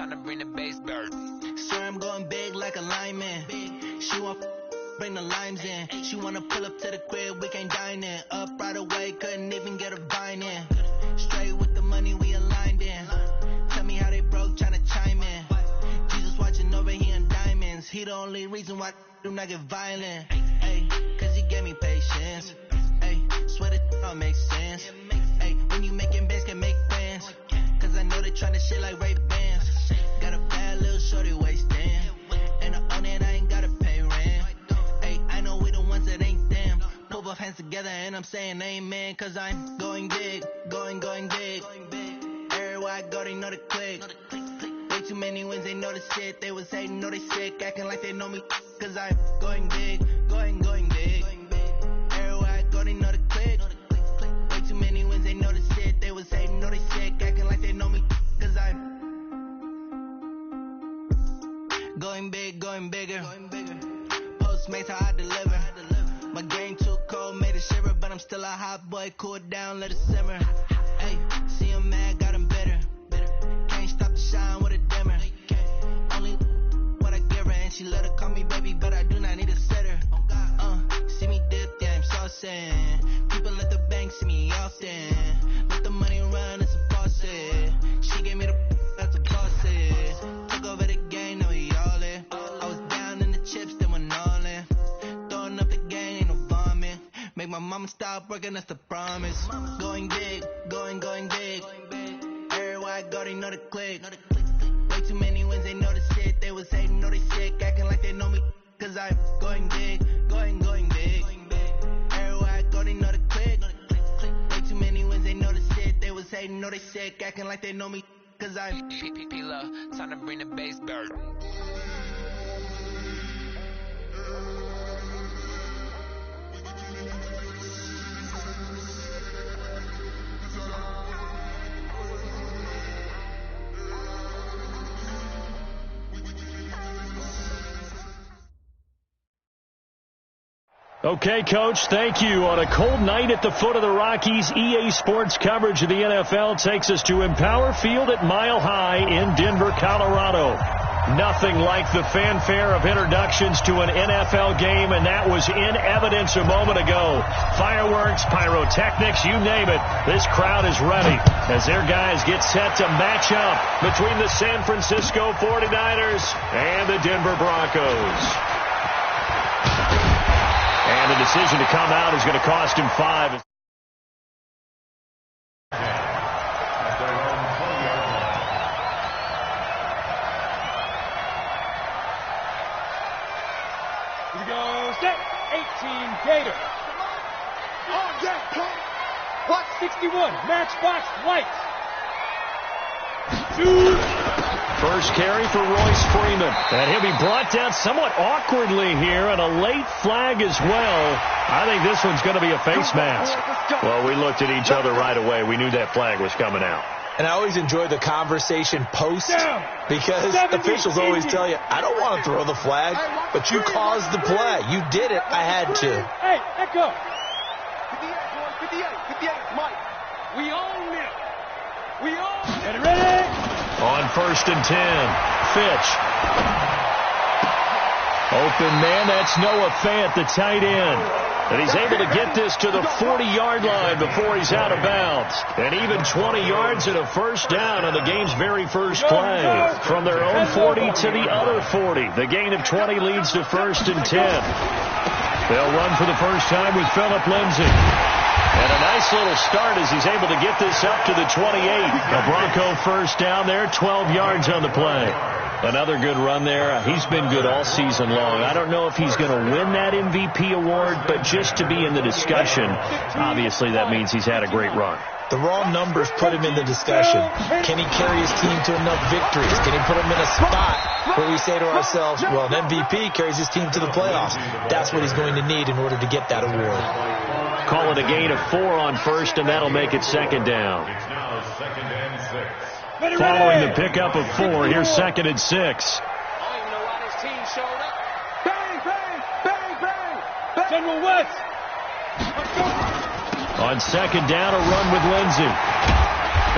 time to bring the bass bird. Swear I'm going big like a lineman. She want bring the limes in. She wanna pull up to the crib, we can't dine in. Up right away, couldn't even get a vine in. Straight with the money we aligned in. Tell me how they broke, tryna chime in. Jesus watching over here in diamonds. He the only reason why I do not get violent. Ay, cause he gave me patience. Ay, swear that all makes sense. Ay, when you making bands can make friends. Cause I know they tryna shit like Ray-Bans. Got a bad little shorty wasting. And I own it, I ain't gotta pay rent. Ay, I know we the ones that ain't them. Put both hands together and I'm saying amen. Cause I'm going big, going big. Everywhere I go, they know the click. Way too many wins, they know the shit. They was hating, know they sick, acting like they know me. Cause I'm going big, going big. Everywhere I go, they know the click. Way too many wins, they know the shit. They was hating, know they sick, acting like they know me. Cause I'm going big, going bigger. Postmates how I deliver. My game too cold, made it shiver. But I'm still a hot boy, cool it down, let it simmer. Hey, see him mad, got him bitter. Can't stop the shine with a dimmer. Only what I give her, and she let her call me baby, but I do not need a sitter. See me dip, yeah, I'm saucing. People at the bank see me often. Let the money run, it's a faucet. She gave me the that's a faucet. Took over the game, now we all in. I was down in the chips, then went all in. Throwing up the game, ain't no vomit. Make my mama stop working, that's the promise. Going big, going big. Everywhere I go, they know the click. Way too many wins, they know the shit. They was hating, know they sick, acting like they know me. Cause I'm going big, going big. Everywhere I go, they know the click. Way too many wins, they know the shit. They was hating, know they sick, acting like they know me. Cause I'm P-P-P-Love, time to bring the bass bird. Okay, Coach, thank you. On a cold night at the foot of the Rockies, EA Sports coverage of the NFL takes us to Empower Field at Mile High in Denver, Colorado. Nothing like the fanfare of introductions to an NFL game, and that was in evidence a moment ago. Fireworks, pyrotechnics, you name it. This crowd is ready as their guys get set to match up between the San Francisco 49ers and the Denver Broncos. And the decision to come out is going to cost him 5. Here we go, set, 18, Gator. Oh, yeah, what? 61, Matchbox Lights. First carry for Royce Freeman. And he'll be brought down somewhat awkwardly here, and a late flag as well. I think this one's going to be a face mask. Well, we looked at each other right away. We knew that flag was coming out. And I always enjoy the conversation post because officials always tell you, I don't want to throw the flag, but you caused the play. You did it. I had to. Hey, echo. 58, Mike. We own it. We own it. Get ready. On 1st and 10, Fitch. Open man, that's Noah Fant, the tight end. And he's able to get this to the 40-yard line before he's out of bounds. And even 20 yards and a first down on the game's very first play. From their own 40 to the other 40. The gain of 20 leads to 1st and 10. They'll run for the first time with Phillip Lindsay. And a nice little start as he's able to get this up to the 28. A Bronco first down there, 12 yards on the play. Another good run there. He's been good all season long. I don't know if he's going to win that MVP award, but just to be in the discussion, obviously that means he's had a great run. The raw numbers put him in the discussion. Can he carry his team to enough victories? Can he put him in a spot where we say to ourselves, well, an MVP carries his team to the playoffs. That's what he's going to need in order to get that award. Call it a gain of 4 on first, and that'll make it 2nd down. Following the pickup of 4, here's 2nd and 6. I don't even know why this team showed up. Bang, bang, bang, bang. General West. On 2nd down, a run with Lindsay.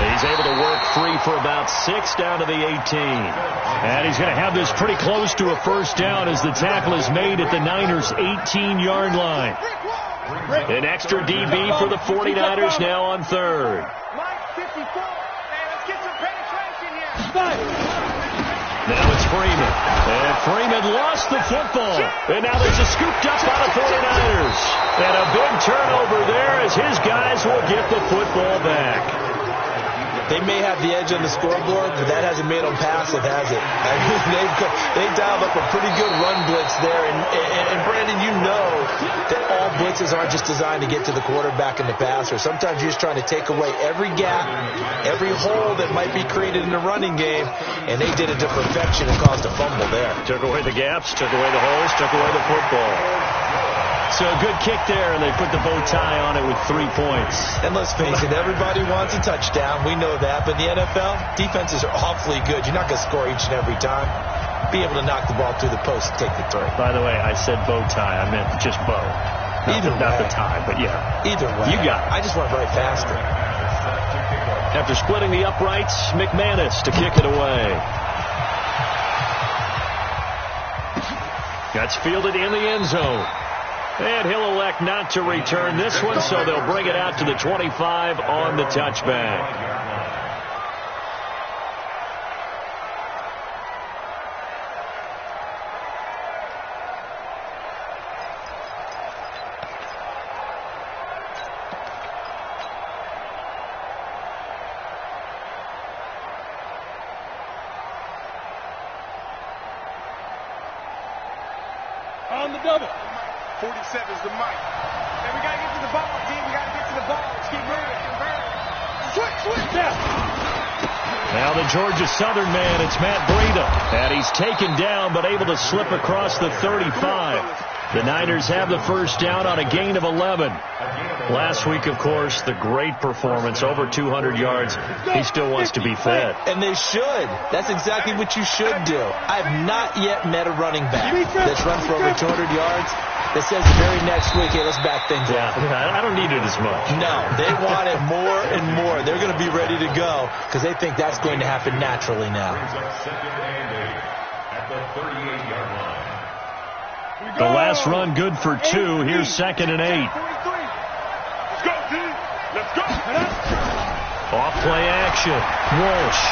He's able to work free for about 6 down to the 18. And he's going to have this pretty close to a first down as the tackle is made at the Niners' 18-yard line. An extra DB for the 49ers now on third. Now it's Freeman. And Freeman lost the football. And now there's a scooped up by the 49ers. And a big turnover there as his guys will get the football back. They may have the edge on the scoreboard, but that hasn't made them passive, has it? I mean, they've dialed up a pretty good run blitz there. And Brandon, you know that all blitzes aren't just designed to get to the quarterback and the passer. Sometimes you're just trying to take away every gap, every hole that might be created in the running game, and they did it to perfection and caused a fumble there. Took away the gaps, took away the holes, took away the football. So a good kick there, and they put the bow tie on it with 3 points. And let's face it, everybody wants a touchdown. We know that. But in the NFL, defenses are awfully good. You're not going to score each and every time. Be able to knock the ball through the post and take the 3. By the way, I said bow tie. I meant just bow. Not the tie, but yeah. Either way. You got it. I just went right faster. After splitting the uprights, McManus to kick it away. That's fielded in the end zone. And he'll elect not to return this one, so they'll bring it out to the 25 on the touchback. On the double. 47's the mic. And we got to get to the ball, D. We got to get to the ball. Let's keep moving. Switch. Now the Georgia Southern man, it's Matt Breida. And he's taken down, but able to slip across the 35. The Niners have the first down on a gain of 11. Last week, of course, the great performance, over 200 yards. He still wants to be fed. And they should. That's exactly what you should do. I have not yet met a running back that's run for over 200 yards that says the very next week, hey, let's back things up. I don't need it as much. No, they want it more and more. They're going to be ready to go because they think that's going to happen naturally now. The last run good for 2. Here's 2nd and 8. Let's go, D. Let's go. Off play action. Walsh.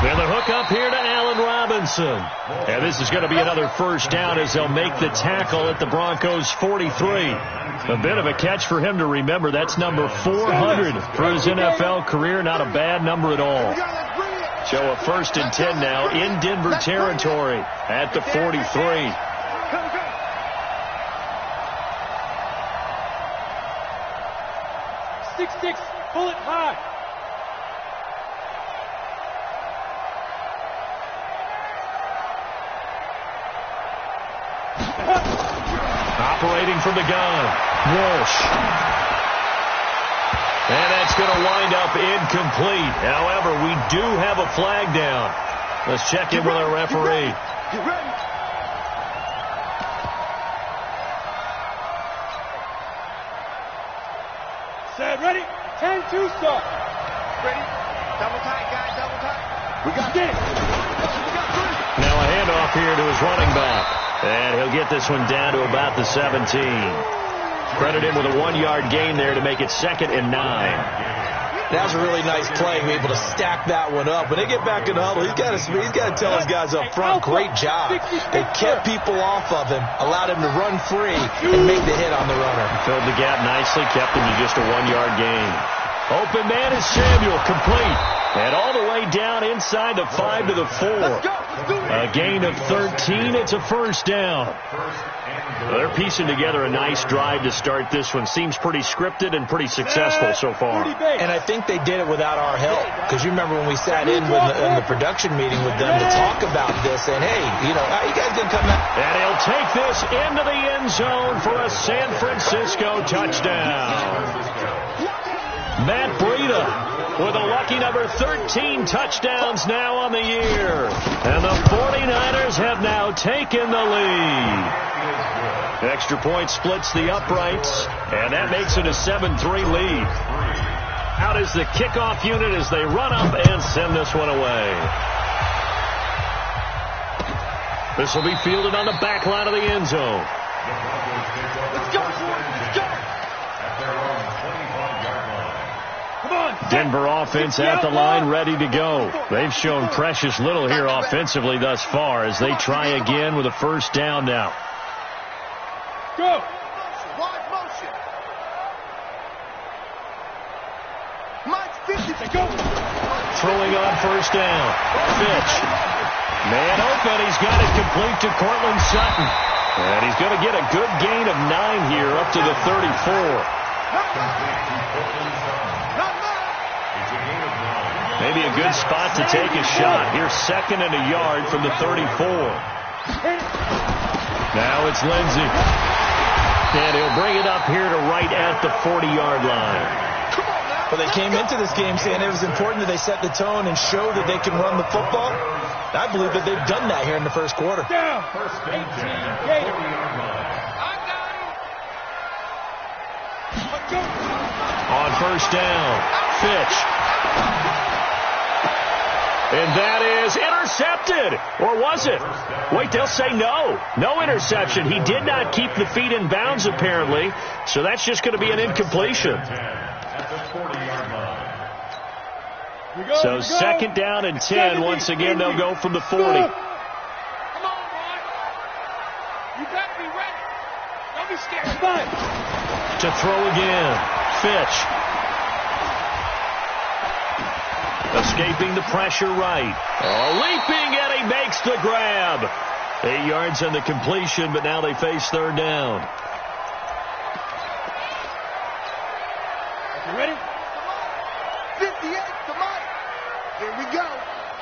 Then the hook up here to Allen Robinson. And this is going to be another first down as they'll make the tackle at the Broncos' 43. A bit of a catch for him to remember. That's number 400 for his NFL career. Not a bad number at all. Show a 1st and 10 now in Denver territory at the 43. 6-6, pull it high. Operating from the gun, Walsh. And that's going to wind up incomplete. However, we do have a flag down. Let's check in with our referee. Get ready. Set, ready. 10-2 start. Ready. Double tight, guys, double tight. We got this. We got 3. Now a handoff here to his running back. And he'll get this one down to about the 17. Credit him with a 1-yard gain there to make it 2nd and 9. That was a really nice play. We're able to stack that one up. When they get back in the huddle, he's got to tell his guys up front, great job. They kept people off of him, allowed him to run free, and make the hit on the runner. Filled the gap nicely, kept him to just a 1-yard gain. Open man is Samuel, complete. And all the way down inside the 5 to the 4. A gain of 13. It's a first down. They're piecing together a nice drive to start this one. Seems pretty scripted and pretty successful so far. And I think they did it without our help. Because you remember when we sat in the production meeting with them to talk about this. And, hey, how you guys going to come out? And he'll take this into the end zone for a San Francisco touchdown. Matt Breida with a lucky number 13 touchdowns now on the year. And the 49ers have now taken the lead. Extra point splits the uprights, and that makes it a 7-3 lead. Out is the kickoff unit as they run up and send this one away. This will be fielded on the back line of the end zone. Let's go, let's go. Denver offense at the line, ready to go. They've shown precious little here offensively thus far as they try again with a first down now. Go. Wide motion. Mike's 50. Go. Throwing on first down. Fitch. Man open. He's got it complete to Cortland Sutton. And he's going to get a good gain of 9 here up to the 34. Maybe a good spot to take a shot. Here's 2nd and a yard from the 34. Now it's Lindsey. And he'll bring it up here to right at the 40-yard line. Well, they came into this game saying it was important that they set the tone and show that they can run the football. I believe that they've done that here in the first quarter. Down. 18, Gator. On first down, Fitch. And that is intercepted. Or was it? Wait, they'll say no. No interception. He did not keep the feet in bounds, apparently. So that's just going to be an incompletion. So 2nd down and 10. Once again, they'll go from the 40. Come on, Ron. You better be ready. Don't be scared. To throw again. Fitch. Escaping the pressure right. Leaping, and he makes the grab. 8 yards on the completion, but now they face 3rd down. You ready? 58 to Mike. Here we go.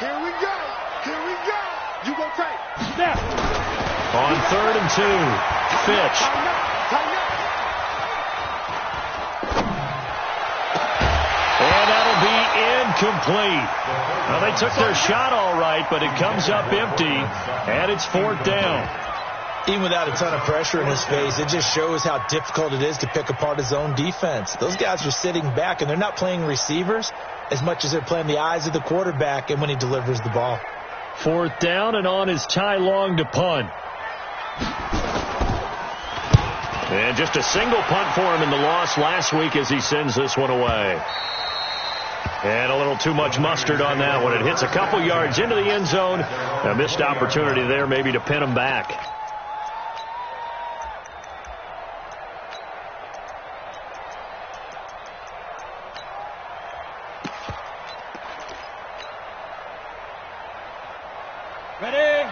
Here we go. Here we go. You go take. Snap. On 3rd and 2. Fitch. Tighten up. Tighten up. And that'll be incomplete. Well, they took their shot all right, but it comes up empty, and it's 4th down. Even without a ton of pressure in his face, it just shows how difficult it is to pick apart his own defense. Those guys are sitting back, and they're not playing receivers as much as they're playing the eyes of the quarterback and when he delivers the ball. 4th down, and on is Ty Long to punt. And just a single punt for him in the loss last week as he sends this one away. And a little too much mustard on that one. It hits a couple yards into the end zone. A missed opportunity there maybe to pin him back.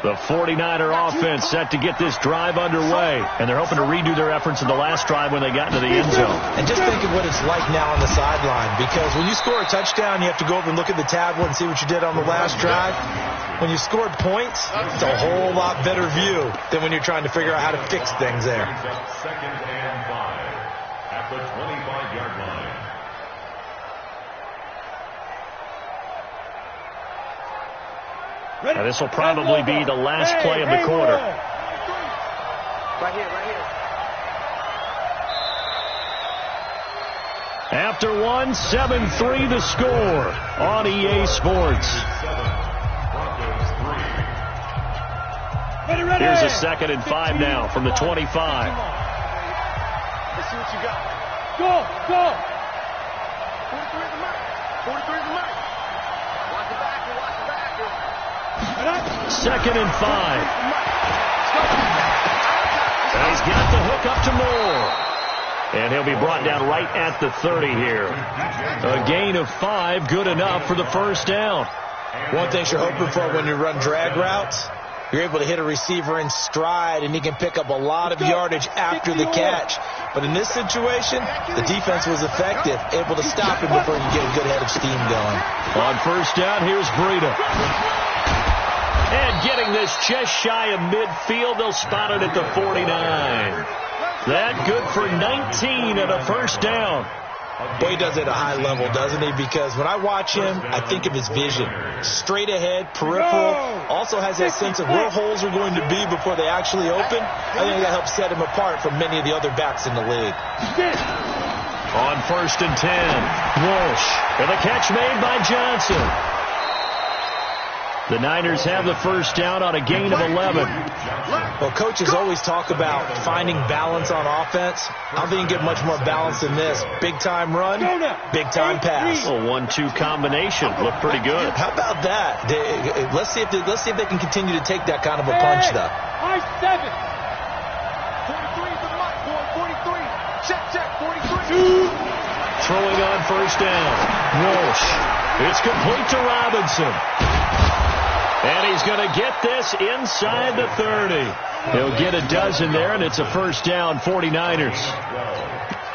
The 49er offense set to get this drive underway. And they're hoping to redo their efforts in the last drive when they got into the end zone. And just think of what it's like now on the sideline. Because when you score a touchdown, you have to go over and look at the tablet and see what you did on the last drive. When you scored points, it's a whole lot better view than when you're trying to figure out how to fix things there. 2nd and 5 at the 25-yard line. Now, this will probably be the last play of the quarter. Right here, right here. After 7-3 the score on EA Sports. Here's a 2nd and 5 now from the 25. Let's see what you got. Go, go. 43 is the mic. 43 is the mic. Watch the back, watch the back. 2nd and 5. And he's got the hook up to Moore. And he'll be brought down right at the 30 here. A gain of 5, good enough for the first down. One thing you're hoping for when you run drag routes, you're able to hit a receiver in stride, and he can pick up a lot of yardage after the catch. But in this situation, the defense was effective, able to stop him before you get a good head of steam going. On first down, here's Breida. And getting this just shy of midfield, they'll spot it at the 49. That good for 19 and a first down. Boy, he does it at a high level, doesn't he? Because when I watch him, I think of his vision. Straight ahead, peripheral, also has that sense of where holes are going to be before they actually open. I think that helps set him apart from many of the other backs in the league. On 1st and 10, Walsh, and the catch made by Johnson. The Niners have the first down on a gain of 11. Well, coaches always talk about finding balance on offense. I don't think you can get much more balance than this. Big-time run, big-time pass. A 1-2 combination. Looked pretty good. How about that? Let's see if they can continue to take that kind of a punch, though. 7. 43 is the mark. 43. Check. 43. Throwing on first down. Walsh. It's complete to Robinson. And he's going to get this inside the 30. He'll get a dozen there, and it's a first down, 49ers.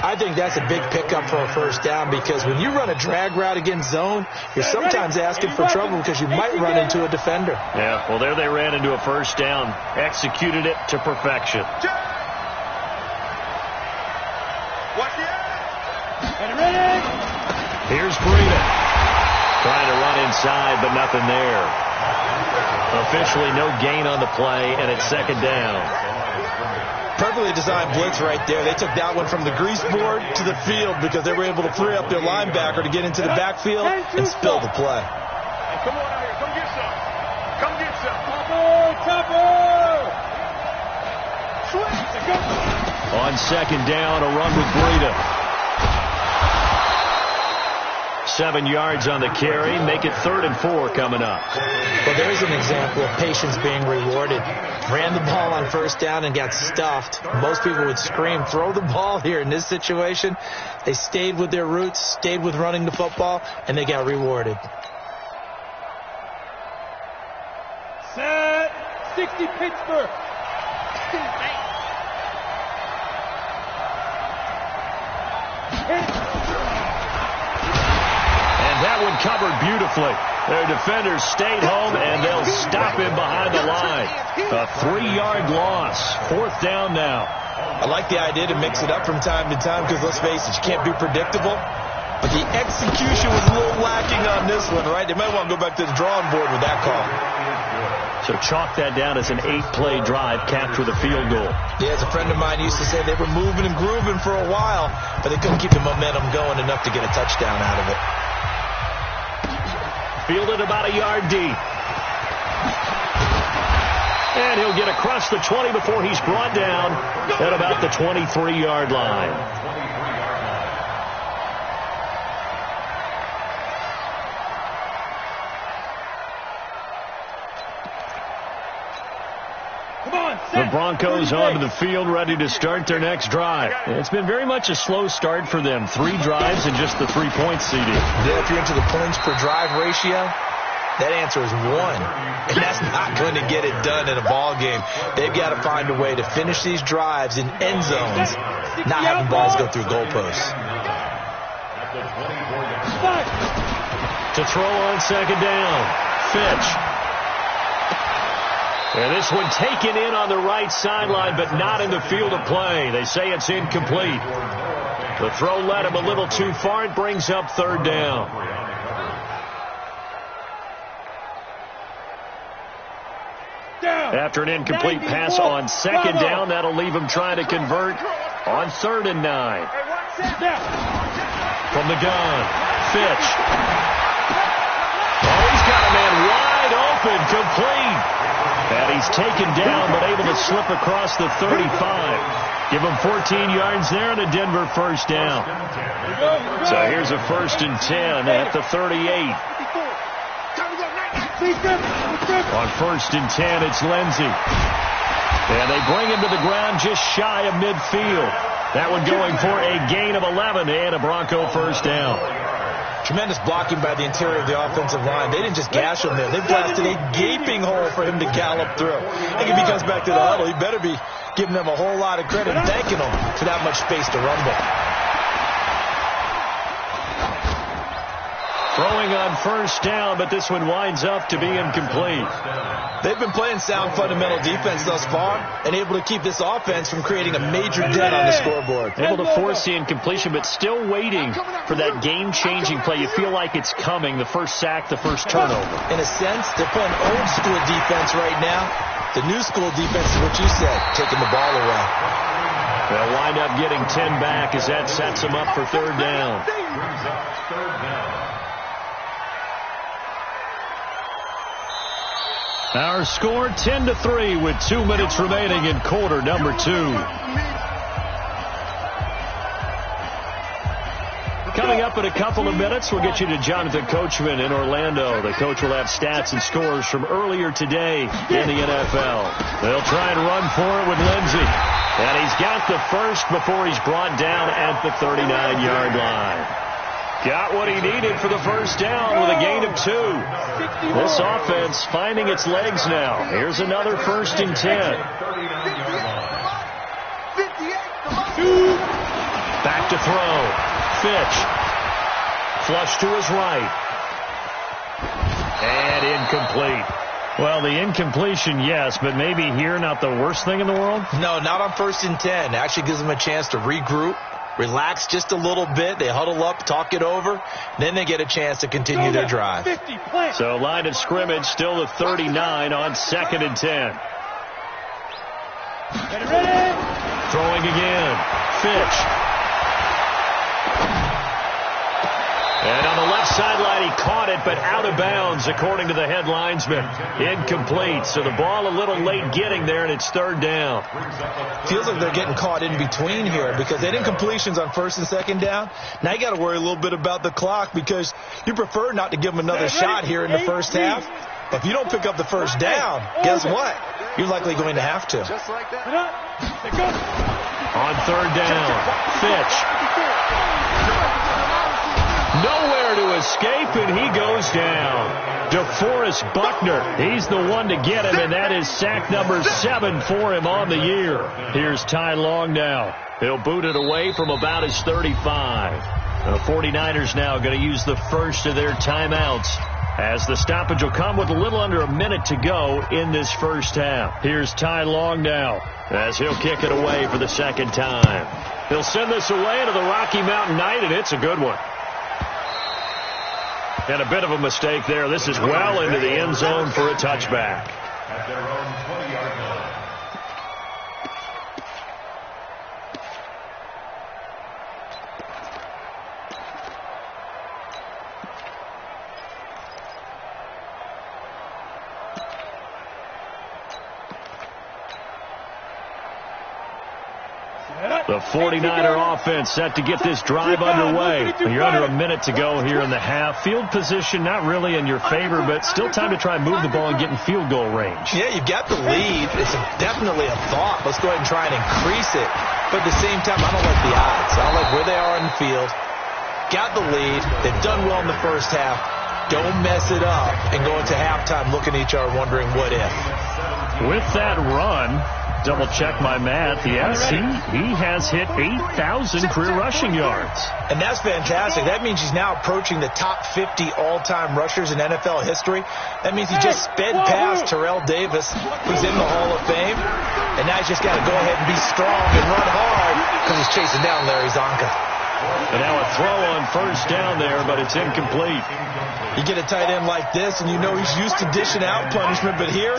I think that's a big pickup for a first down because when you run a drag route against zone, you're sometimes asking for trouble because you might run into a defender. Yeah, well, there they ran into a first down. Executed it to perfection. Here's Breida. Trying to run inside, but nothing there. Officially no gain on the play, and it's second down. Perfectly designed blitz right there. They took that one from the grease board to the field because they were able to free up their linebacker to get into the backfield and spill the play. Hey, come on out here. Come get some. Come get some. Chopper! On second down, a run with Breida. 7 yards on the carry. Make it 3rd and 4 coming up. Well, there's an example of patience being rewarded. Ran the ball on first down and got stuffed. Most people would scream, throw the ball here. In this situation, they stayed with their roots, stayed with running the football, and they got rewarded. Set. 60 Pittsburgh. That one covered beautifully. Their defenders stayed home, and they'll stop him behind the line. A 3-yard loss. 4th down now. I like the idea to mix it up from time to time because, let's face it, you can't be predictable. But the execution was a little lacking on this one, right? They might want to go back to the drawing board with that call. So chalk that down as an 8-play drive, capped with a field goal. Yeah, as a friend of mine used to say, they were moving and grooving for a while, but they couldn't keep the momentum going enough to get a touchdown out of it. Fielded about a yard deep. And he'll get across the 20 before he's brought down at about the 23-yard line. The Broncos onto the field, ready to start their next drive. It's been very much a slow start for them. 3 drives and just the 3-point seeding. Yeah, if you're into the points per drive ratio, that answer is 1. And that's not going to get it done in a ball game. They've got to find a way to finish these drives in end zones, not having balls go through goalposts. To throw on second down, Fitch. And this one taken in on the right sideline, but not in the field of play. They say it's incomplete. The throw led him a little too far. It brings up 3rd down. After an incomplete pass on second down, that'll leave him trying to convert on 3rd and 9. From the gun, Fitch. Oh, he's got a man wide open, complete. And he's taken down, but able to slip across the 35. Give him 14 yards there and a Denver first down. So here's a 1st and 10 at the 38. On 1st and 10, it's Lindsey. And they bring him to the ground just shy of midfield. That one going for a gain of 11 and a Bronco first down. Tremendous blocking by the interior of the offensive line. They didn't just gash him there. They blasted a gaping hole for him to gallop through. I think if he comes back to the huddle, he better be giving them a whole lot of credit and thanking them for that much space to rumble. Throwing on first down, but this one winds up to be incomplete. They've been playing sound fundamental defense thus far and able to keep this offense from creating a major dent on the scoreboard. Able to force the incompletion, but still waiting for that game-changing play. You feel like it's coming, the first sack, the first turnover. In a sense, they're playing old school defense right now. The new school defense is what you said, taking the ball away. They'll wind up getting 10 back as that sets them up for third down. Brings up third down. Our score 10-3 with 2 minutes remaining in quarter number 2. Coming up in a couple of minutes, we'll get you to Jonathan Coachman in Orlando. The coach will have stats and scores from earlier today in the NFL. They'll try and run for it with Lindsey. And he's got the first before he's brought down at the 39-yard line. Got what he needed for the first down with a gain of 2. This offense finding its legs now. Here's another 1st and 10. Back to throw. Fitch. Flush to his right. And incomplete. Well, the incompletion, yes, but maybe here not the worst thing in the world? No, not on 1st and 10. It actually gives them a chance to regroup. Relax just a little bit. They huddle up, talk it over. Then they get a chance to continue their drive. So line of scrimmage still the 39 on 2nd and 10. Throwing again. Fitch. And on the left sideline, he caught it, but out of bounds, according to the head linesman. Incomplete. So the ball a little late getting there, and it's 3rd down. Feels like they're getting caught in between here because they did incompletions on 1st and 2nd down. Now you got to worry a little bit about the clock because you prefer not to give them another shot here in the first half. But if you don't pick up the first down, guess what? You're likely going to have to. Just like that. On 3rd down, Fitch. Nowhere to escape, and he goes down. DeForest Buckner, he's the one to get him, and that is sack number 7 for him on the year. Here's Ty Long now. He'll boot it away from about his 35. The 49ers now going to use the first of their timeouts, as the stoppage will come with a little under a minute to go in this first half. Here's Ty Long now, as he'll kick it away for the 2nd time. He'll send this away into the Rocky Mountain night, and it's a good one. And a bit of a mistake there. This is well into the end zone for a touchback. At their own 20-yard line. The 49er offense set to get this drive underway. You're under a minute to go here in the half. Field position not really in your favor, but still time to try and move the ball and get in field goal range. Yeah, you've got the lead. It's definitely a thought. Let's go ahead and try and increase it. But at the same time, I don't like the odds. I don't like where they are in the field. Got the lead. They've done well in the first half. Don't mess it up and go into halftime looking at each other wondering what if. With that run, double check my math. Yes, he has hit 8,000 career rushing yards. And that's fantastic. That means he's now approaching the top 50 all-time rushers in NFL history. That means he just sped past Terrell Davis, who's in the Hall of Fame. And now he's just got to go ahead and be strong and run hard because he's chasing down Larry Zonka. And now a throw on first down there, but it's incomplete. You get a tight end like this, and you know he's used to dishing out punishment, but here,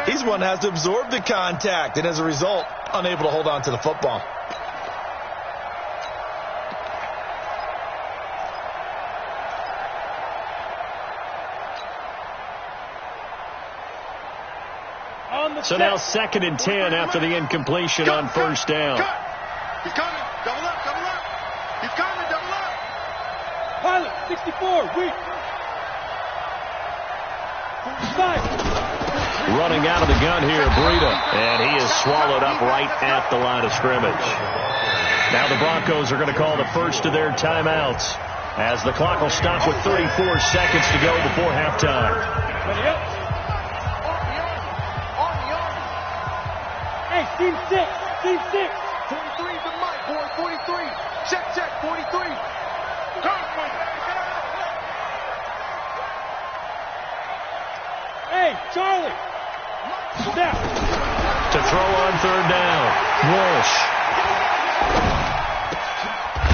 he's one that has to absorb the contact, and as a result, unable to hold on to the football. So now 2nd and 10 after the incompletion on first down. He's coming. Double up, double up. He's coming, double up. Pilot, 64, weak. 45. Running out of the gun here, Breida. And he is swallowed up right at the line of scrimmage. Now the Broncos are going to call the first of their timeouts, as the clock will stop with 34 seconds to go before halftime. Ready up. Hey, team 6. Team 6. 43 is the mic, boy. 43. Check, check. 43. Come on. Charlie. Snap. To throw on third down. Walsh.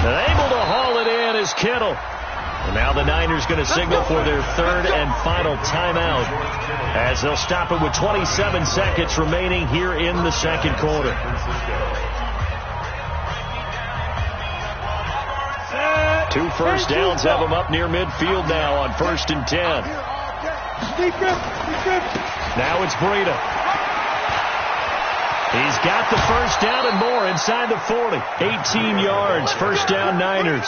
And able to haul it in is Kittle. And now the Niners going to signal for their third and final timeout as they'll stop it with 27 seconds remaining here in the second quarter. Two first downs have them up near midfield now on 1st and 10. Now it's Breida. He's got the first down and more inside the 40. 18 yards, first down Niners.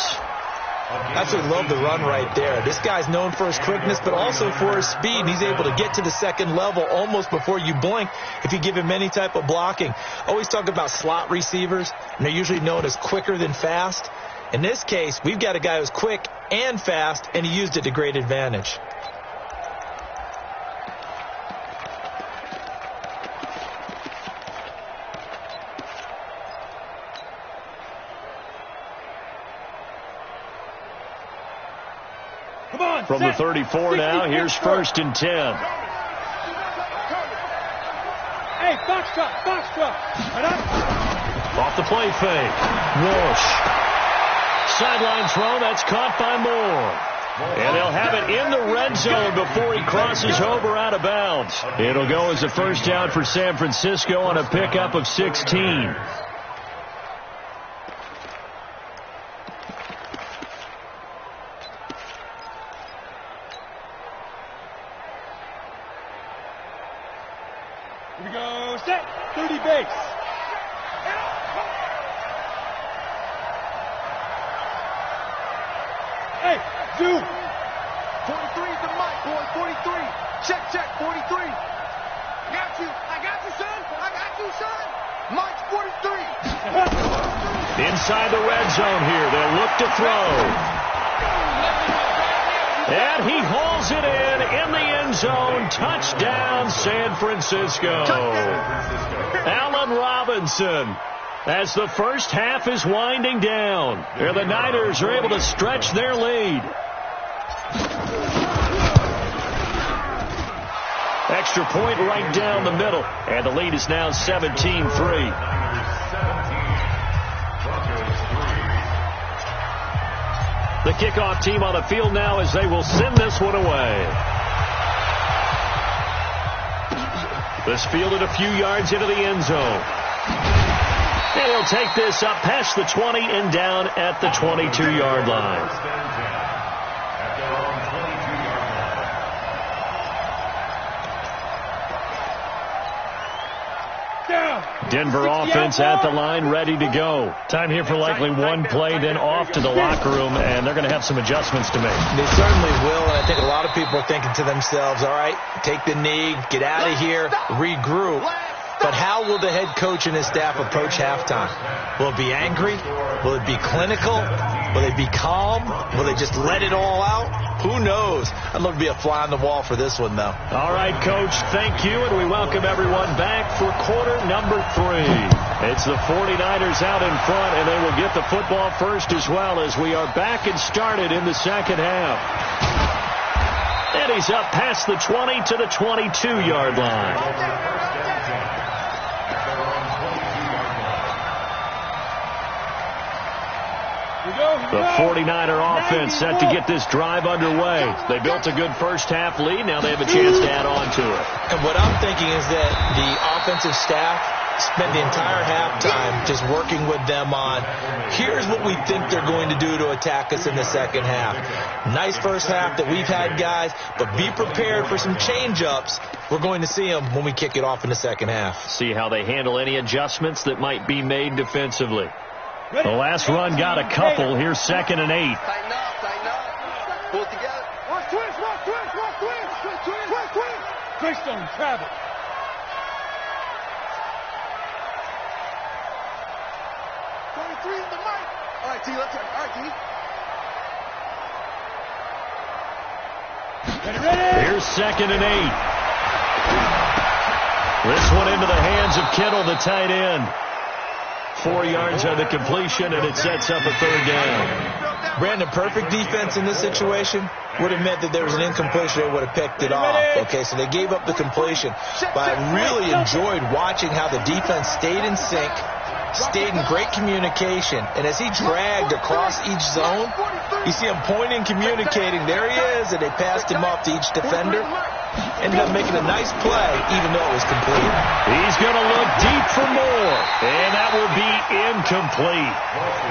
Absolutely love the run right there. This guy's known for his quickness, but also for his speed. He's able to get to the second level almost before you blink if you give him any type of blocking. Always talk about slot receivers, and they're usually known as quicker than fast. In this case, we've got a guy who's quick and fast, and he used it to great advantage. From the 34 now, here's 1st and 10. Hey, box truck, box truck. Off the play fake. Walsh. Sideline throw, that's caught by Moore. And they'll have it in the red zone before he crosses over out of bounds. It'll go as a first down for San Francisco on a pickup of 16. Here we go, set, 30 base. Hey, zoom. 43 is the mic, boy, 43. Check, 43. Got you. I got you, son. I got you, son. Mike's 43. Inside the red zone here, they'll look to throw. And he hauls it in the end zone. Touchdown, San Francisco. Allen Robinson. As the first half is winding down, and the Niners are able to stretch their lead. Extra point right down the middle, and the lead is now 17-3. The kickoff team on the field now as they will send this one away. This fielded a few yards into the end zone. And he'll take this up past the 20 and down at the 22-yard line. Denver offense at the line, ready to go. Time here for likely one play, then off to the locker room, and they're going to have some adjustments to make. They certainly will, and I think a lot of people are thinking to themselves, all right, take the knee, get out of here, regroup. But how will the head coach and his staff approach halftime? Will it be angry? Will it be clinical? Will they be calm? Will they just let it all out? Who knows? I'd love to be a fly on the wall for this one, though. All right, Coach, thank you, and we welcome everyone back for quarter number 3. It's the 49ers out in front, and they will get the football first as well as we are back and started in the second half. And he's up past the 20 to the 22-yard line. The 49er offense set to get this drive underway. They built a good first half lead. Now they have a chance to add on to it. And what I'm thinking is that the offensive staff spend the entire halftime just working with them on, here's what we think they're going to do to attack us in the second half. Nice first half that we've had, guys, but be prepared for some change-ups. We're going to see them when we kick it off in the second half. See how they handle any adjustments that might be made defensively. The last run got a couple. Here's 2nd and 8. Tighten up. Pull it together. Watch twist. Twist on travel. Three in the mic. All right, T, let's go. All right, T. Ready. Here's 2nd and 8. This one into the hands of Kittle, the tight end. 4 yards on the completion, and it sets up a third down. Brandon, perfect defense in this situation. would have meant that there was an incompletion. They would have picked it off. Okay, so they gave up the completion. But I really enjoyed watching how the defense stayed in sync, stayed in great communication, and as he dragged across each zone, you see him pointing, communicating. There he is, and they passed him off to each defender. Ended up making a nice play, even though it was complete. He's going to look deep for more, and that will be incomplete.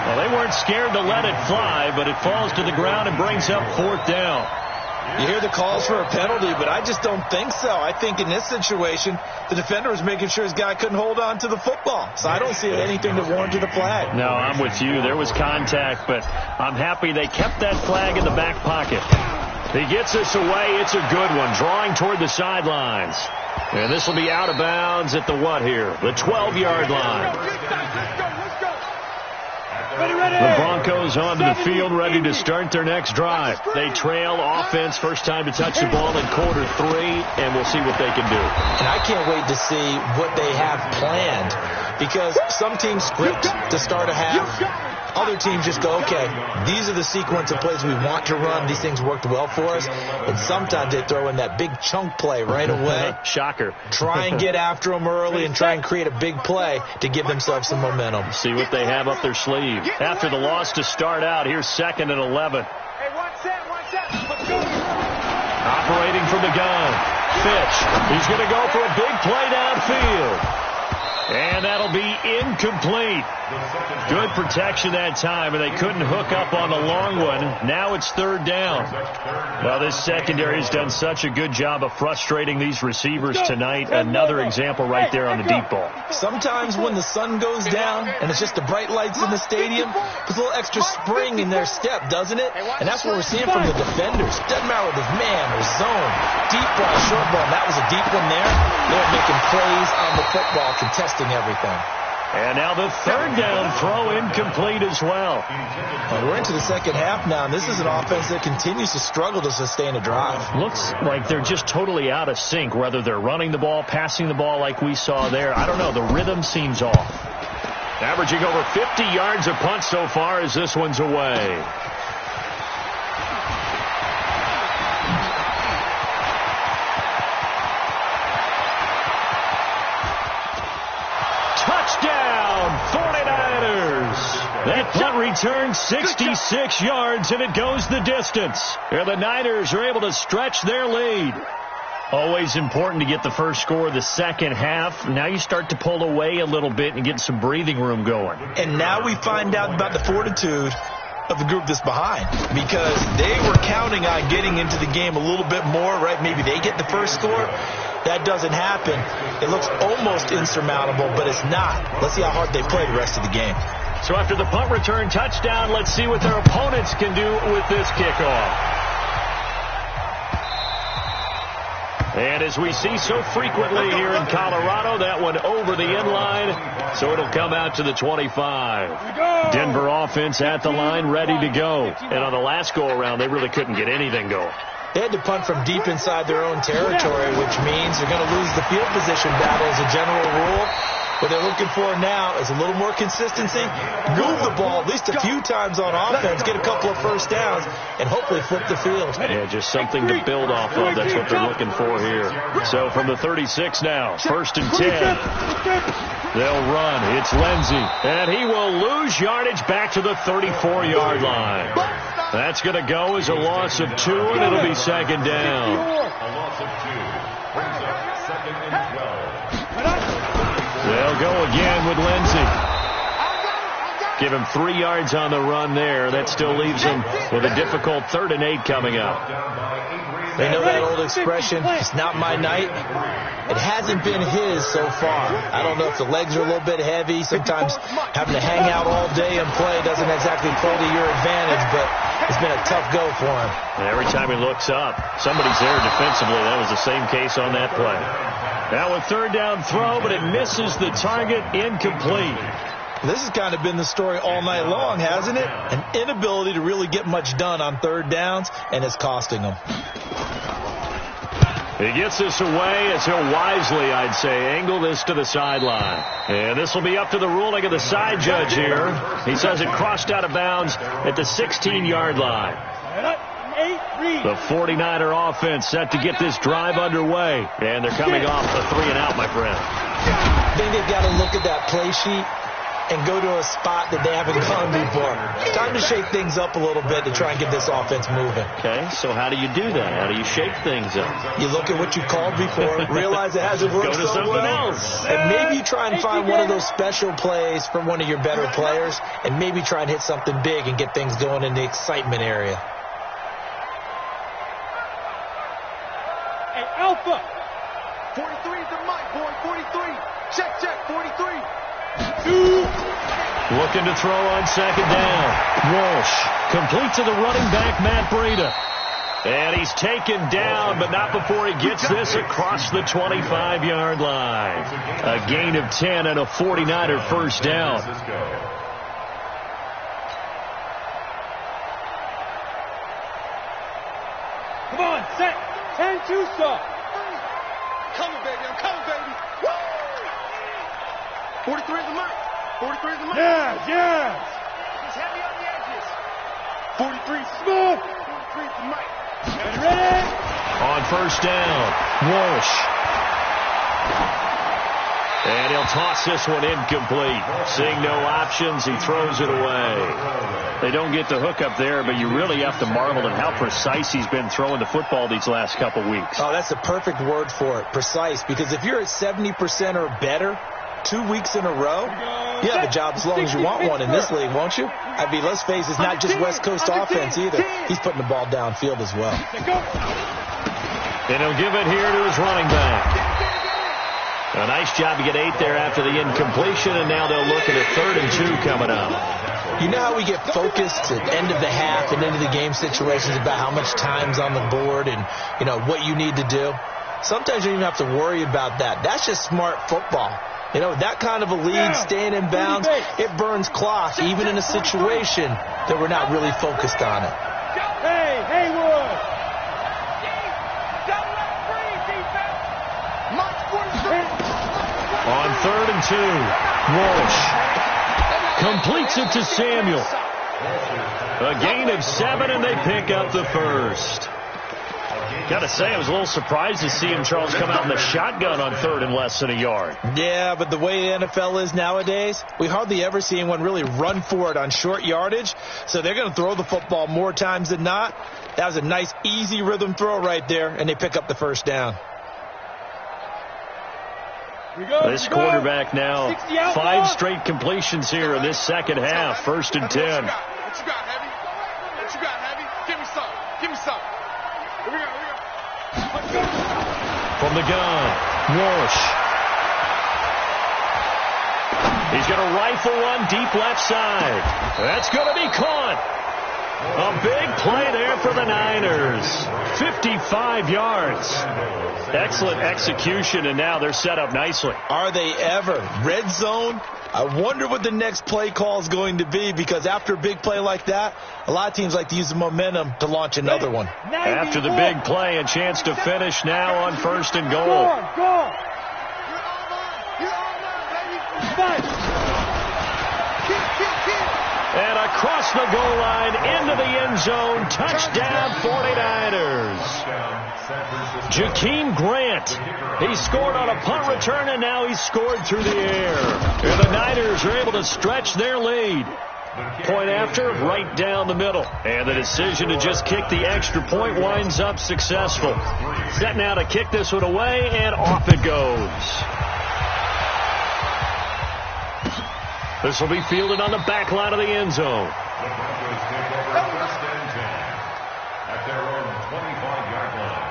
Well, they weren't scared to let it fly, but it falls to the ground and brings up 4th down. You hear the calls for a penalty, but I just don't think so. I think in this situation, the defender was making sure his guy couldn't hold on to the football. So I don't see anything that warranted a flag. No, I'm with you. There was contact, but I'm happy they kept that flag in the back pocket. He gets this away. It's a good one, drawing toward the sidelines. And this will be out of bounds at the what here? The 12-yard line. The Broncos onto the field, ready to start their next drive. They trail offense, first time to touch the ball in quarter 3, and we'll see what they can do. And I can't wait to see what they have planned, because some teams script to start a half. Other teams just go, okay, these are the sequence of plays we want to run. These things worked well for us. And sometimes they throw in that big chunk play right away. Shocker. Try and get after them early and try and create a big play to give themselves some momentum. See what they have up their sleeve. After the loss to start out, here's 2nd and 11. Hey, one set. Let's go. Operating from the gun. Fitch. He's going to go for a big play downfield. And that'll be incomplete. Good protection that time, and they couldn't hook up on the long one. Now it's 3rd down. Well, this secondary has done such a good job of frustrating these receivers tonight. Another example right there on the deep ball. Sometimes when the sun goes down and it's just the bright lights in the stadium, puts a little extra spring in their step, doesn't it? And that's what we're seeing from the defenders. Doesn't matter whether it's man or zone, deep ball, short ball. And that was a deep one there. They're making plays on the football, contesting everything. And now the 3rd down throw incomplete as well. We're into the second half now, and this is an offense that continues to struggle to sustain a drive. Looks like they're just totally out of sync, whether they're running the ball, passing the ball like we saw there. I don't know. The rhythm seems off. Averaging over 50 yards a punt so far as this one's away. Touchdown, 49ers. That punt return 66 yards, and it goes the distance. And the Niners are able to stretch their lead. Always important to get the first score of the second half. Now you start to pull away a little bit and get some breathing room going. And now we find out about the fortitude of the group that's behind, because they were counting on getting into the game a little bit more, right? Maybe they get the first score. That doesn't happen. It looks almost insurmountable, but it's not. Let's see how hard they play the rest of the game. So after the punt return touchdown, let's see what their opponents can do with this kickoff. And as we see so frequently here in Colorado, that one over the end line, so it'll come out to the 25. Denver offense at the line, ready to go. And on the last go-around, they really couldn't get anything going. They had to punt from deep inside their own territory, which means they're going to lose the field position battle as a general rule. What they're looking for now is a little more consistency, move the ball at least a few times on offense, get a couple of first downs, and hopefully flip the field. Yeah, just something to build off of. That's what they're looking for here. So from the 36 now, 1st and 10. They'll run. It's Lindsey, and he will lose yardage back to the 34-yard line. That's going to go as a loss of 2, and it'll be 2nd down. A loss of 2 brings up 2nd and 12. They'll go again with Lindsey. Give him 3 yards on the run there. That still leaves him with a difficult 3rd and 8 coming up. They know that old expression, it's not my night. It hasn't been his so far. I don't know if the legs are a little bit heavy. Sometimes having to hang out all day and play doesn't exactly play to your advantage, but it's been a tough go for him. Every time he looks up, somebody's there defensively. That was the same case on that play. Now a 3rd down throw, but it misses the target, incomplete. This has kind of been the story all night long, hasn't it? An inability to really get much done on 3rd downs, and it's costing them. He gets this away as he'll wisely, I'd say, angle this to the sideline. And this will be up to the ruling of the side judge here. He says it crossed out of bounds at the 16-yard line. The 49er offense set to get this drive underway. And they're coming off a 3-and-out, my friend. I think they've got to look at that play sheet and go to a spot that they haven't gone before. Time to shake things up a little bit to try and get this offense moving. Okay, so how do you do that? How do you shake things up? You look at what you called before, realize it hasn't worked Go to so something well, else. and maybe try and find one of those special plays from one of your better players, and maybe try and hit something big and get things going in the excitement area. Hey, Alpha. 43 is the mic, boy. 43. Check, 43. Looking to throw on second down. Walsh complete to the running back, Matt Breida. And he's taken down, but not before he gets this across the 25-yard line. A gain of 10 and a 49er first down. Come on, set. 10-2 stop. Coming, baby. I'm coming, baby. Woo! 43 is the mic. 43 is the mic. Yes. He's heavy on the edges. 43 Smooth. 43 is the mic. And ready. On first down, Walsh. And he'll toss this one incomplete. Seeing no options, he throws it away. They don't get the hook up there, but you really have to marvel at how precise he's been throwing the football these last couple weeks. Oh, that's the perfect word for it, precise, because if you're at 70% or better 2 weeks in a row, you have a job as long as you want one in this league, won't you? I mean, let's face it, it's not just West Coast offense either. He's putting the ball downfield as well. And he'll give it here to his running back. A nice job to get 8 there after the incompletion, and now they'll look at a 3rd and 2 coming up. You know how we get focused at end of the half and into the game situations about how much time's on the board and, you know, what you need to do? Sometimes you don't even have to worry about that. That's just smart football. You know, that kind of a lead, staying in bounds, it burns clock, even in a situation that we're not really focused on it. Hey, Haywood. On 3rd and 2, Walsh completes it to Samuel. A gain of 7, and they pick up the first. Got to say, I was a little surprised to see him, Charles, come out in the shotgun on 3rd and less than a yard. Yeah, but the way the NFL is nowadays, we hardly ever see anyone really run for it on short yardage, so they're going to throw the football more times than not. That was a nice, easy rhythm throw right there, and they pick up the first down. This quarterback now, 5 straight completions here in this second half. 1st and 10. What you got, Heavy? What you got, Heavy? Give me some. Give me some. Here we go. From the gun, Walsh. He's going to rifle one deep left side. That's going to be caught. A big play there for the Niners. 55 yards. Excellent execution, and now they're set up nicely. Are they ever? Red zone? I wonder what the next play call is going to be, because after a big play like that, a lot of teams like to use the momentum to launch another one. After the big play, a chance to finish now on 1st and goal. Go. And across the goal line, into the end zone, touchdown 49ers. Jakeem Grant, he scored on a punt return, and now he's scored through the air. And the Niners are able to stretch their lead. Point after, right down the middle. And the decision to just kick the extra point winds up successful. Set now to kick this one away, and off it goes. This will be fielded on the back line of the end zone. The Broncos take over 1st and 10 at their own 25-yard line.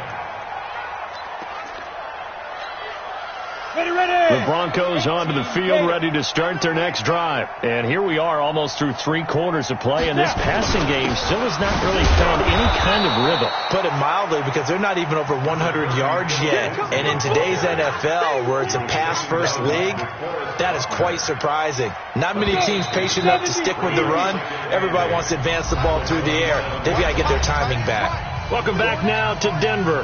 The Broncos onto the field, ready to start their next drive. And here we are, almost through 3 quarters of play, and this passing game still has not really found any kind of rhythm. Put it mildly, because they're not even over 100 yards yet. And in today's NFL, where it's a pass-first league, that is quite surprising. Not many teams patient enough to stick with the run. Everybody wants to advance the ball through the air. They've got to get their timing back. Welcome back now to Denver.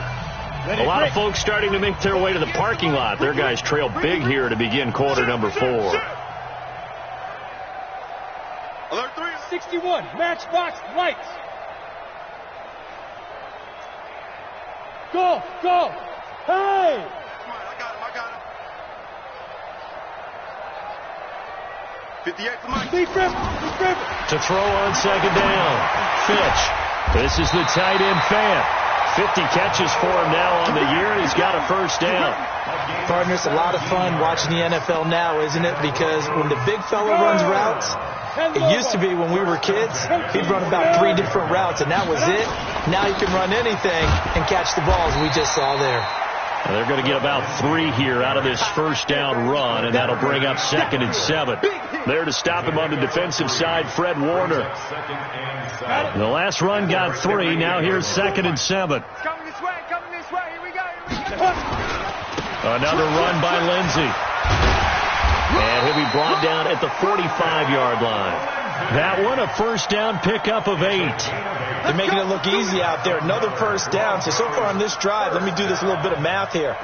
A lot of folks starting to make their way to the parking lot. Their guys trail big here to begin quarter number 4. Alert 3. 61, matchbox lights. Go! Go! Hey! Come on, I got him. 58 to Mike. Be careful! Be careful! To throw on second down. Fitch. This is the tight end Fant. 50 catches for him now on the year. He's got a first down. Partners, a lot of fun watching the NFL now, isn't it? Because when the big fella runs routes, it used to be when we were kids, he'd run about 3 different routes, and that was it. Now he can run anything and catch the balls we just saw there. Well, they're going to get about 3 here out of this first down run, and that'll bring up 2nd and 7. There to stop him on the defensive side, Fred Warner. The last run got 3. Now here's 2nd and 7. Coming this way. Here we go. Another run by Lindsey. And he'll be brought down at the 45-yard line. That one, a first down pickup of 8. They're making it look easy out there. Another first down. So far on this drive, let me do this little bit of math here.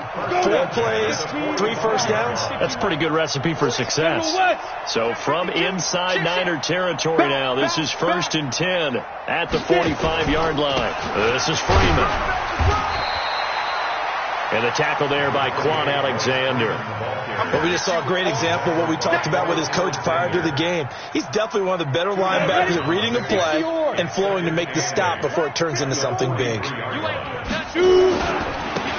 4 plays, 3 first downs. That's a pretty good recipe for success. So from inside Niner territory now, this is 1st and 10 at the 45-yard line. This is Freeman. And the tackle there by Quan Alexander. But we just saw a great example of what we talked about with his coach prior to the game. He's definitely one of the better linebackers at reading a play and flowing to make the stop before it turns into something big.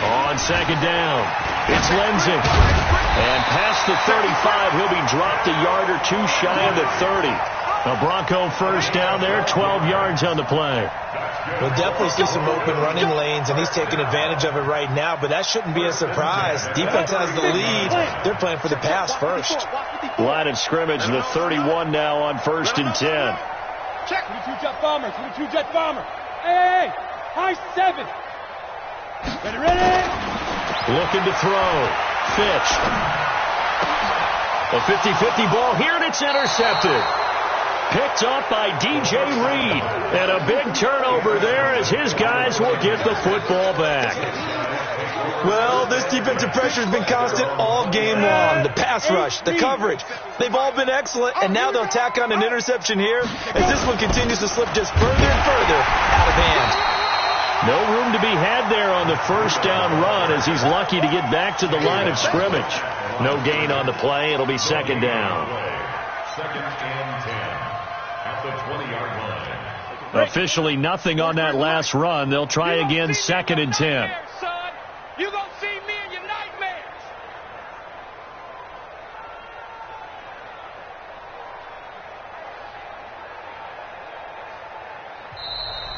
On second down, it's Lindsey. And past the 35, he'll be dropped a yard or 2 shy of the 30. A Bronco first down there, 12 yards on the play. We'll definitely see some open running lanes, and he's taking advantage of it right now, but that shouldn't be a surprise. Defense has the lead. They're playing for the pass first. Line of scrimmage, the 31 now on 1st and 10. Check. 22 jet bomber. 22 jet bomber. Hey! High 7. Ready? Looking to throw. Fitch. A 50-50 ball here, and it's intercepted. Picked up by DJ Reed. And a big turnover there as his guys will get the football back. Well, this defensive pressure has been constant all game long. The pass rush, the coverage, they've all been excellent, and now they'll tack on an interception here as this one continues to slip just further and further out of hand. No room to be had there on the first down run as he's lucky to get back to the line of scrimmage. No gain on the play. It'll be 2nd down. 2nd and 10 at the 20-yard line. Officially nothing on that last run. They'll try again 2nd and 10. You gonna see me in your nightmares.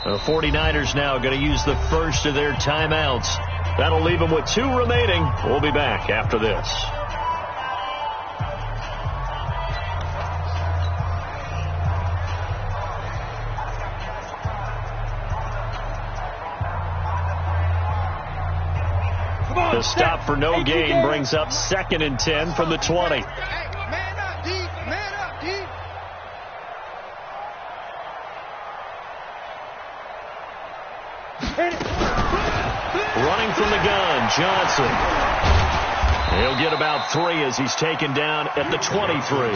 The 49ers now going to use the first of their timeouts. That'll leave them with 2 remaining. We'll be back after this. The stop for no gain brings up 2nd and 10 from the 20. Man up, D. Man up, D. Running from the gun, Johnson. He'll get about 3 as he's taken down at the 23.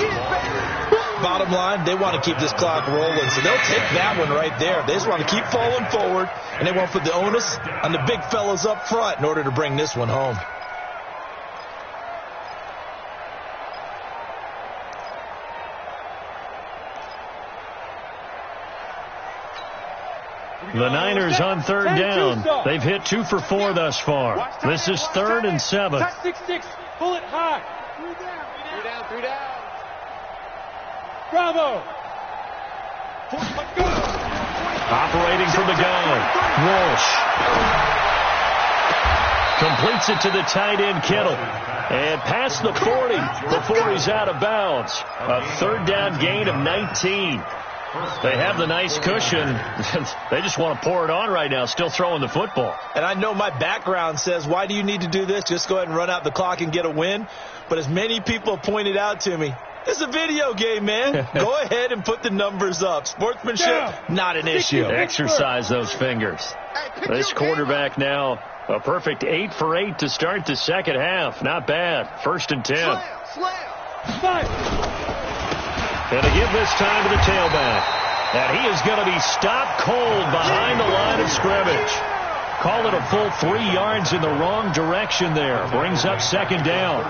Bottom line, they want to keep this clock rolling, so they'll take that one right there. They just want to keep falling forward, and they won't put the onus on the big fellas up front in order to bring this one home. The Niners on 3rd down. They've hit 2 for 4 thus far. This is 3rd and 7. 6-6. Pull it high. 3 down. Bravo. Operating from the gun. Walsh. Completes it to the tight end, Kittle. And past the 40 before he's out of bounds. A 3rd down gain of 19. They have the nice cushion. They just want to pour it on right now, still throwing the football. And I know my background says, why do you need to do this? Just go ahead and run out the clock and get a win. But as many people have pointed out to me, it's a video game, man. Go ahead and put the numbers up. Sportsmanship, not an issue. Exercise those fingers. This quarterback now, a perfect 8 for 8 to start the second half. Not bad. 1st and 10. And to give this time to the tailback. And he is going to be stopped cold behind the line of scrimmage. call it a full 3 yards in the wrong direction there. Brings up second down.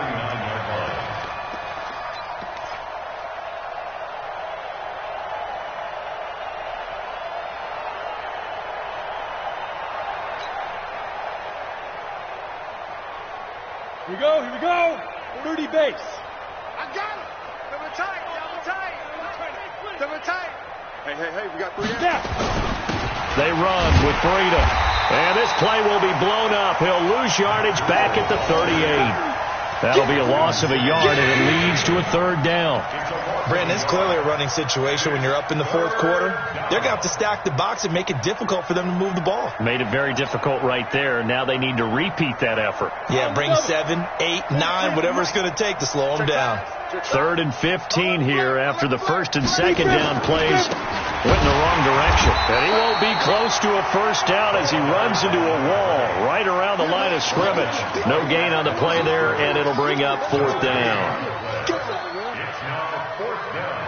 Here we go. 30 base. I got it. Double tight. Double tight. Hey, we got 3 Snap. They run with freedom. And this play will be blown up. He'll lose yardage back at the 38. That'll be a loss of a yard, and it leads to a third down. Brandon, it's clearly a running situation when you're up in the fourth quarter. They're going to have to stack the box and make it difficult for them to move the ball. Made it very difficult right there. Now they need to repeat that effort. Yeah, bring 7, 8, 9, whatever it's going to take to slow them down. 3rd and 15 here after the first and second down plays went in the wrong direction. And he won't be close to a first down as he runs into a wall right around the line of scrimmage. No gain on the play there, and it'll bring up 4th down. It's now 4th down.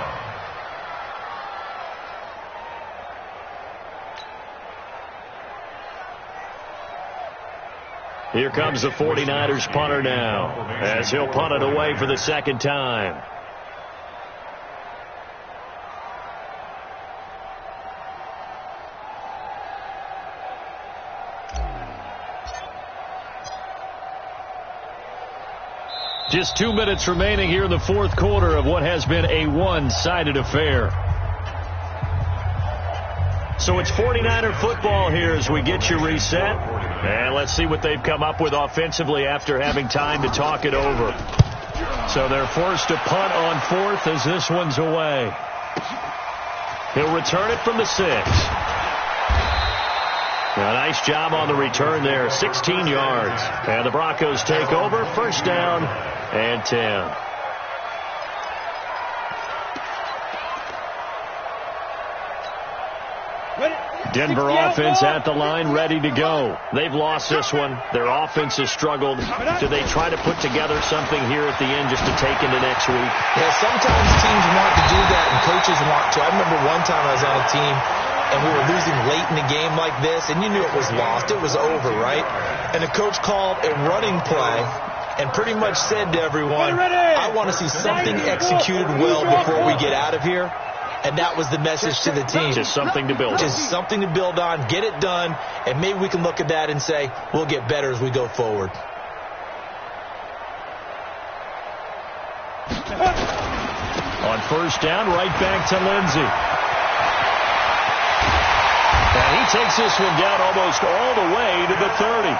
Here comes the 49ers punter now as he'll punt it away for the second time. Just 2 minutes remaining here in the fourth quarter of what has been a one-sided affair. So it's 49er football here as we get you reset. And let's see what they've come up with offensively after having time to talk it over. So they're forced to punt on 4th as this one's away. He'll return it from the 6. A nice job on the return there, 16 yards. And the Broncos take over, first down and 10. Denver offense at the line, ready to go. They've lost this one. Their offense has struggled. Do they try to put together something here at the end just to take into next week? Yeah, sometimes teams want to do that and coaches want to. I remember one time I was on a team and we were losing late in a game like this, and you knew it was lost. It was over, right? And the coach called a running play and pretty much said to everyone, I want to see something executed well before we get out of here. And that was the message to the team. Just something to build on. Just something to build on, get it done, and maybe we can look at that and say, we'll get better as we go forward. On first down, right back to Lindsey. And he takes this one down almost all the way to the 30.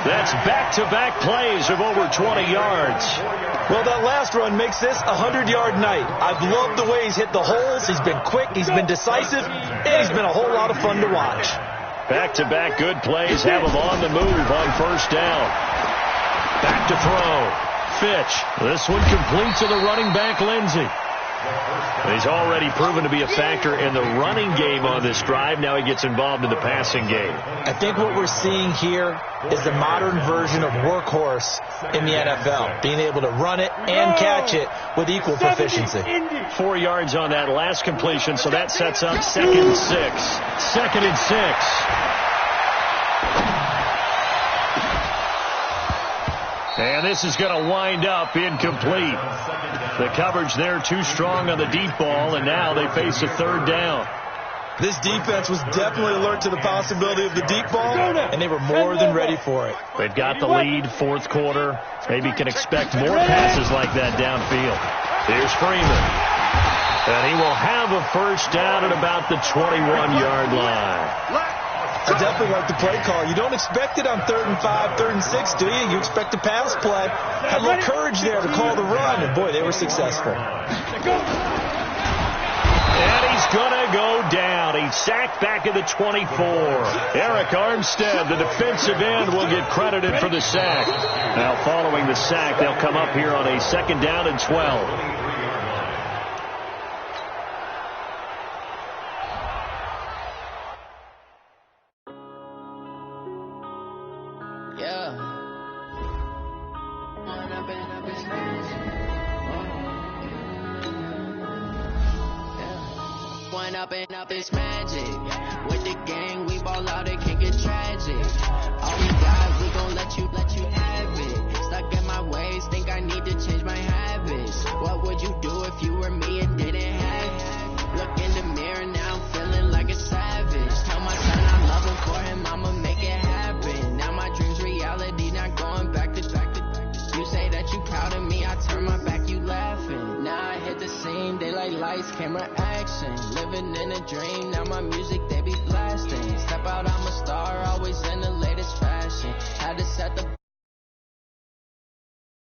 That's back-to-back plays of over 20 yards. Well, that last run makes this a 100-yard night. I've loved the way he's hit the holes. He's been quick, he's been decisive, and he's been a whole lot of fun to watch. Back-to-back good plays have him on the move on first down. Back to throw. Fitch. This one complete to the running back, Lindsey. He's already proven to be a factor in the running game on this drive. Now he gets involved in the passing game. I think what we're seeing here is the modern version of workhorse in the NFL, being able to run it and catch it with equal proficiency. 4 yards on that last completion, so that sets up 2nd and 6. 2nd and 6. And this is going to wind up incomplete. The coverage there too strong on the deep ball, and now they face a third down. This defense was definitely alert to the possibility of the deep ball, and they were more than ready for it. They've got the lead, fourth quarter. Maybe can expect more passes like that downfield. Here's Freeman. And he will have a first down at about the 21-yard line. I definitely like the play call. You don't expect it on 3rd and 5, 3rd and 6, do you? You expect a pass play. Had a little courage there to call the run, and boy, they were successful. And he's going to go down. He's sacked back at the 24. Eric Armstead, the defensive end, will get credited for the sack. Now, following the sack, they'll come up here on a 2nd down and 12. going up and up, it's magic. With the gang, we ball out, it can get tragic. All we got, we gon' let you have it. Stuck in my ways, think I need to change my habits. What would you do if you were me and didn't have it? Look in the mirror, now I'm feeling like a savage. Tell my son I love him, for him I'ma make it happen. Now my dream's reality, not going back to. You say that you proud of me, I turn my back, you laughing. Now I hit the scene, they like lights, camera, action. Living in a dream, now my music they be blasting. Step out, I'm a star, always